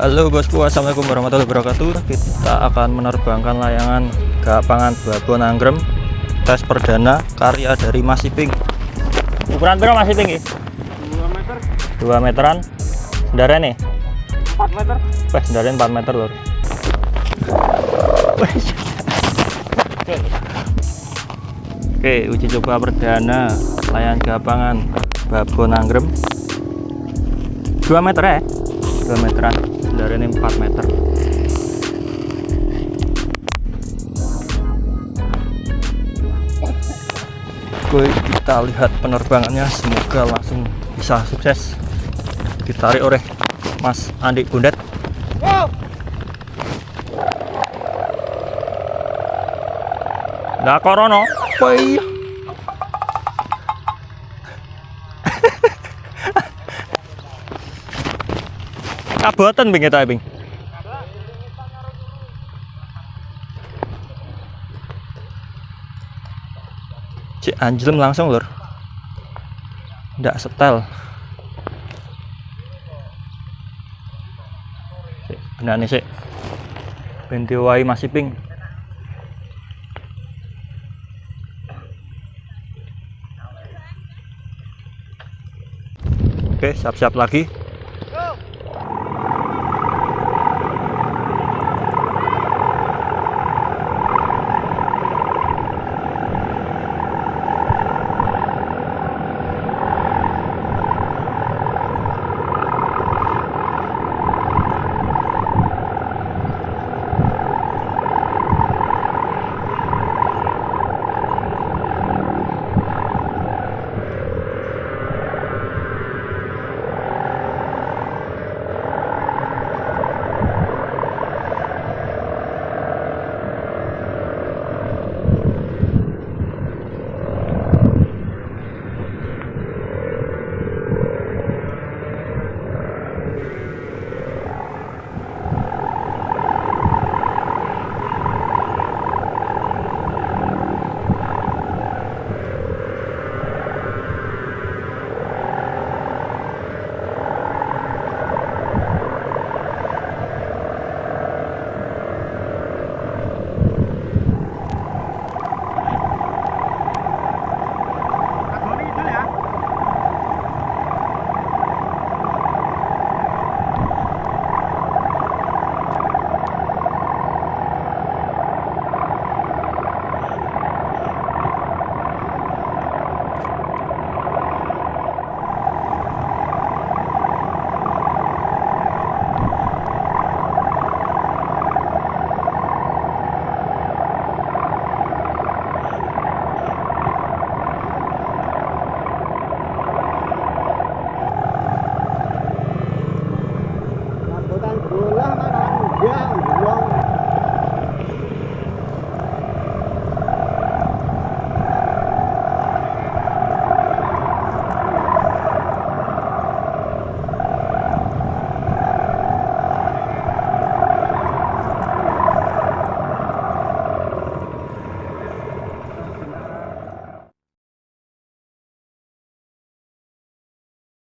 Halo bosku, assalamualaikum warahmatullahi wabarakatuh. Kita akan menerbangkan layangan Gapangan Babon Anggrem tes perdana karya dari Mas Iping. Ukuran berapa Mas Iping? 2 meter. 2 meteran. Sendaran nih? 4 meter. Wah, sendaran 4 meter loh. Oke, uji coba perdana layangan Gapangan Babon Anggrem 2 meter ya? 2 meteran, sendaran 4 meter. Oke, kita lihat penerbangannya, semoga langsung bisa sukses. Ditarik oleh Mas Andi Bundet. Nah, korono. Woi. Kaboten ping kita ping. Cik anjlem langsung lur. Ndak setel. Cik benane sik. Ben diwai Mas Iping. Oke, siap-siap lagi.